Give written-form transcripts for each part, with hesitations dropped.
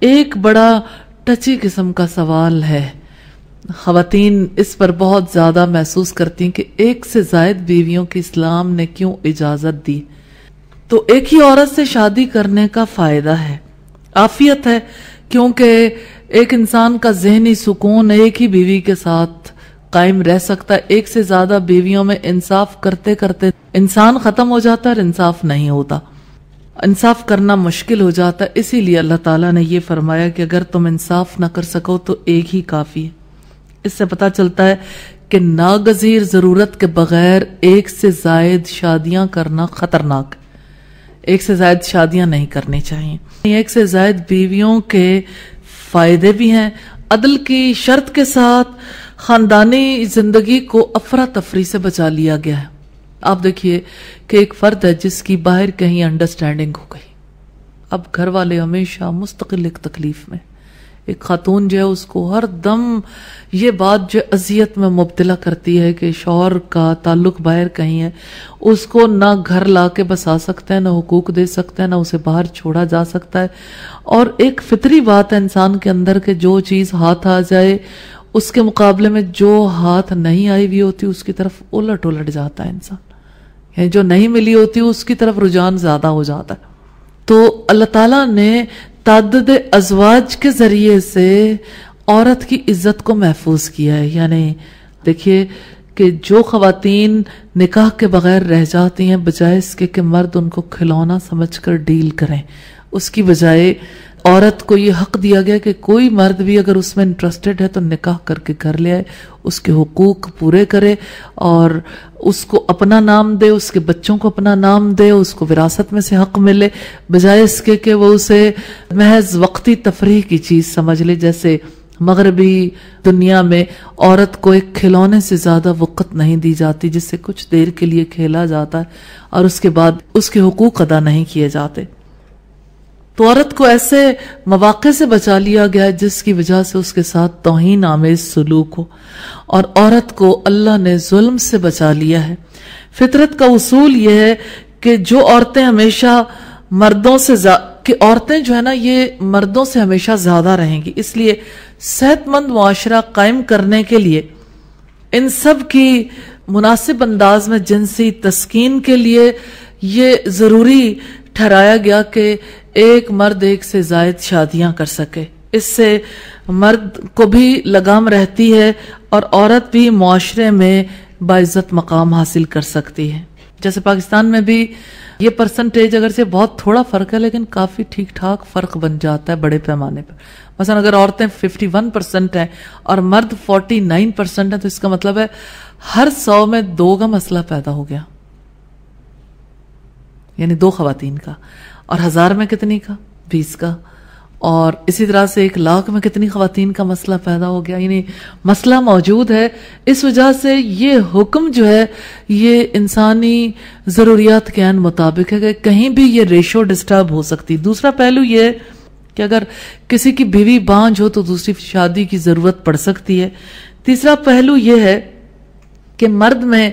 ایک بڑا ٹچی قسم کا سوال ہے، خواتین اس پر بہت زیادہ محسوس کرتی ہیں کہ ایک سے زائد بیویوں کی اسلام نے کیوں اجازت دی؟ تو ایک ہی عورت سے شادی کرنے کا فائدہ ہے، عافیت ہے، کیونکہ ایک انسان کا ذہنی سکون ایک ہی بیوی کے ساتھ قائم رہ سکتا ہے۔ ایک سے زیادہ بیویوں میں انصاف کرتے کرتے انسان ختم ہو جاتا ہے اور انصاف نہیں ہوتا، انصاف کرنا مشکل ہو جاتا ہے۔ اسی لیے اللہ تعالیٰ نے یہ فرمایا کہ اگر تم انصاف نہ کر سکو تو ایک ہی کافی ہے۔ اس سے پتہ چلتا ہے کہ ناگزیر ضرورت کے بغیر ایک سے زائد شادیاں کرنا خطرناک ہے، ایک سے زائد شادیاں نہیں کرنی چاہیے۔ ایک سے زائد بیویوں کے فائدے بھی ہیں، عدل کی شرط کے ساتھ خاندانی زندگی کو افراتفری سے بچا لیا گیا ہے۔ آپ دیکھیے کہ ایک فرد ہے جس کی باہر کہیں انڈرسٹینڈنگ ہو گئی، اب گھر والے ہمیشہ مستقل ایک تکلیف میں، ایک خاتون جو ہے اس کو ہر دم یہ بات جو اذیت میں مبتلا کرتی ہے کہ شوہر کا تعلق باہر کہیں ہے، اس کو نہ گھر لا کے بسا سکتا ہے، نہ حقوق دے سکتا ہے، نہ اسے باہر چھوڑا جا سکتا ہے۔ اور ایک فطری بات ہے انسان کے اندر کہ جو چیز ہاتھ آ جائے اس کے مقابلے میں جو ہاتھ نہیں آئی ہوئی ہوتی اس کی طرف الٹ جاتا ہے انسان، یعنی جو نہیں ملی ہوتی اس کی طرف رجحان زیادہ ہو جاتا ہے۔ تو اللہ تعالیٰ نے تعدد ازواج کے ذریعے سے عورت کی عزت کو محفوظ کیا ہے۔ یعنی دیکھیے کہ جو خواتین نکاح کے بغیر رہ جاتی ہیں، بجائے اس کے کہ مرد ان کو کھلونا سمجھ کر ڈیل کریں، اس کی بجائے عورت کو یہ حق دیا گیا کہ کوئی مرد بھی اگر اس میں انٹرسٹڈ ہے تو نکاح کر کے گھر لے آئے، اس کے حقوق پورے کرے اور اس کو اپنا نام دے، اس کے بچوں کو اپنا نام دے، اس کو وراثت میں سے حق ملے، بجائے اس کے کہ وہ اسے محض وقتی تفریح کی چیز سمجھ لے۔ جیسے مغربی دنیا میں عورت کو ایک کھلونے سے زیادہ وقت نہیں دی جاتی جس سے کچھ دیر کے لیے کھیلا جاتا ہے اور اس کے بعد اس کے حقوق ادا نہیں کیے جاتے۔ تو عورت کو ایسے مواقع سے بچا لیا گیا جس کی وجہ سے اس کے ساتھ توہین آمیز سلوک ہو، اور عورت کو اللہ نے ظلم سے بچا لیا ہے۔ فطرت کا اصول یہ ہے کہ جو عورتیں ہمیشہ مردوں سے کہ عورتیں جو ہے نا یہ مردوں سے ہمیشہ زیادہ رہیں گی، اس لیے صحت مند معاشرہ قائم کرنے کے لیے ان سب کی مناسب انداز میں جنسی تسکین کے لیے یہ ضروری ٹھہرایا گیا کہ ایک مرد ایک سے زائد شادیاں کر سکے۔ اس سے مرد کو بھی لگام رہتی ہے اور عورت بھی معاشرے میں باعزت مقام حاصل کر سکتی ہے۔ جیسے پاکستان میں بھی یہ پرسنٹیج اگر سے بہت تھوڑا فرق ہے لیکن کافی ٹھیک ٹھاک فرق بن جاتا ہے بڑے پیمانے پر۔ مثلا اگر عورتیں 51% ہیں اور مرد 49% ہیں تو اس کا مطلب ہے ہر 100 میں 2 کا مسئلہ پیدا ہو گیا، یعنی 2 خواتین کا، اور 1000 میں کتنی کا؟ 20 کا، اور اسی طرح سے 1,00,000 میں کتنی خواتین کا مسئلہ پیدا ہو گیا، یعنی مسئلہ موجود ہے۔ اس وجہ سے یہ حکم جو ہے یہ انسانی ضروریات کے عین مطابق ہے کہ کہیں بھی یہ ریشو ڈسٹرب ہو سکتی۔ دوسرا پہلو یہ ہے کہ اگر کسی کی بیوی بانجھ ہو تو دوسری شادی کی ضرورت پڑ سکتی ہے۔ تیسرا پہلو یہ ہے کہ مرد میں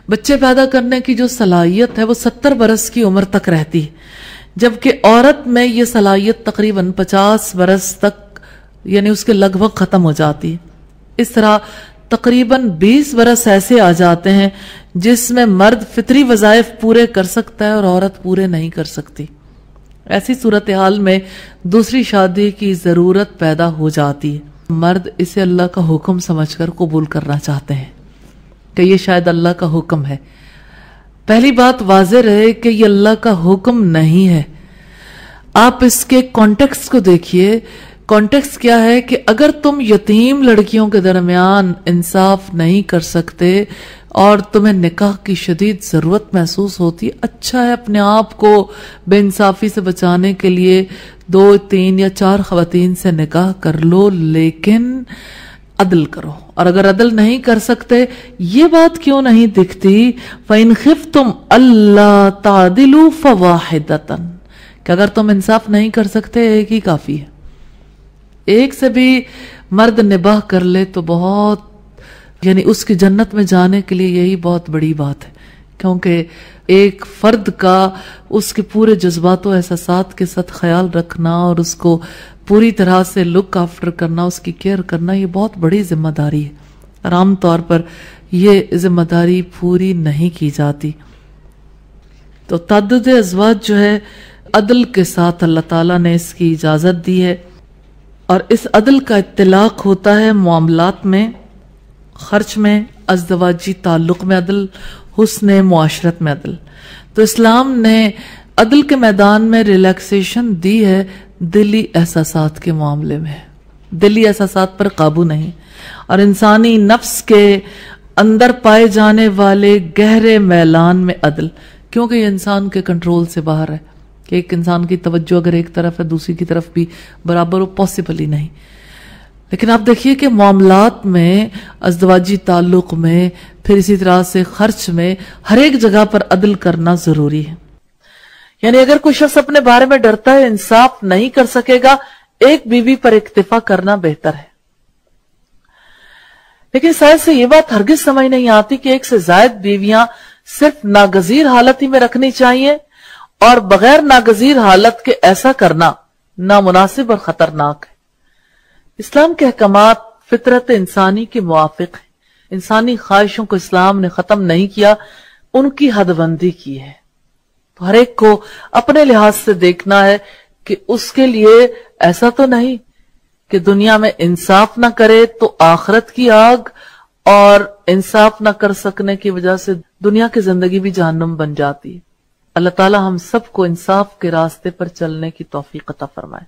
بچے پیدا کرنے کی جو صلاحیت ہے وہ 70 برس کی عمر تک رہتی ہے، جبکہ عورت میں یہ صلاحیت تقریباً 50 برس تک یعنی اس کے لگ بھگ ختم ہو جاتی ہے۔ اس طرح تقریباً 20 برس ایسے آ جاتے ہیں جس میں مرد فطری وظائف پورے کر سکتا ہے اور عورت پورے نہیں کر سکتی۔ ایسی صورتحال میں دوسری شادی کی ضرورت پیدا ہو جاتی ہے۔ مرد اسے اللہ کا حکم سمجھ کر قبول کرنا چاہتے ہیں کہ یہ شاید اللہ کا حکم ہے۔ پہلی بات واضح رہے کہ یہ اللہ کا حکم نہیں ہے۔ آپ اس کے کانٹیکسٹ کو دیکھیے۔ کانٹیکسٹ کیا ہے کہ اگر تم یتیم لڑکیوں کے درمیان انصاف نہیں کر سکتے اور تمہیں نکاح کی شدید ضرورت محسوس ہوتی، اچھا ہے اپنے آپ کو بے انصافی سے بچانے کے لیے 2، 3 یا 4 خواتین سے نکاح کر لو، لیکن عدل کرو۔ اور اگر عدل نہیں کر سکتے، یہ بات کیوں نہیں دکھتی فَإِنْ خِفْتُمْ أَلَّا تَعْدِلُوا فَوَاحِدَةً، کہ اگر تم انصاف نہیں کر سکتے ایک ہی کافی ہے۔ ایک سے بھی مرد نباہ کر لے تو بہت، یعنی اس کی جنت میں جانے کے لیے یہی بہت بڑی بات ہے، کیونکہ ایک فرد کا اس کے پورے جذبات و احساسات کے ساتھ خیال رکھنا اور اس کو پوری طرح سے لک آفٹر کرنا، اس کی کیئر کرنا، یہ بہت بڑی ذمہ داری ہے، اور عام طور پر یہ ذمہ داری پوری نہیں کی جاتی۔ تو تعدد ازواج جو ہے عدل کے ساتھ اللہ تعالیٰ نے اس کی اجازت دی ہے، اور اس عدل کا اطلاق ہوتا ہے معاملات میں، خرچ میں، ازدواجی تعلق میں عدل، حسن معاشرت میں عدل۔ تو اسلام نے عدل کے میدان میں ریلیکسیشن دی ہے دلی احساسات کے معاملے میں، دلی احساسات پر قابو نہیں، اور انسانی نفس کے اندر پائے جانے والے گہرے میلان میں عدل، کیونکہ یہ انسان کے کنٹرول سے باہر ہے کہ ایک انسان کی توجہ اگر ایک طرف ہے دوسری کی طرف بھی برابر ہو، پاسبل ہی نہیں۔ لیکن آپ دیکھیے کہ معاملات میں، ازدواجی تعلق میں، پھر اسی طرح سے خرچ میں، ہر ایک جگہ پر عدل کرنا ضروری ہے۔ یعنی اگر کوئی شخص اپنے بارے میں ڈرتا ہے، انصاف نہیں کر سکے گا، ایک بیوی پر اکتفا کرنا بہتر ہے۔ لیکن شاید سے یہ بات ہرگز سمجھ نہیں آتی کہ ایک سے زائد بیویاں صرف ناگزیر حالت ہی میں رکھنی چاہیے، اور بغیر ناگزیر حالت کے ایسا کرنا نامناسب اور خطرناک ہے۔ اسلام کے احکامات فطرت انسانی کے موافق ہیں، انسانی خواہشوں کو اسلام نے ختم نہیں کیا، ان کی حد بندی کی ہے۔ تو ہر ایک کو اپنے لحاظ سے دیکھنا ہے کہ اس کے لیے ایسا تو نہیں کہ دنیا میں انصاف نہ کرے تو آخرت کی آگ، اور انصاف نہ کر سکنے کی وجہ سے دنیا کی زندگی بھی جہنم بن جاتی ہے۔ اللہ تعالی ہم سب کو انصاف کے راستے پر چلنے کی توفیق عطا فرمائے۔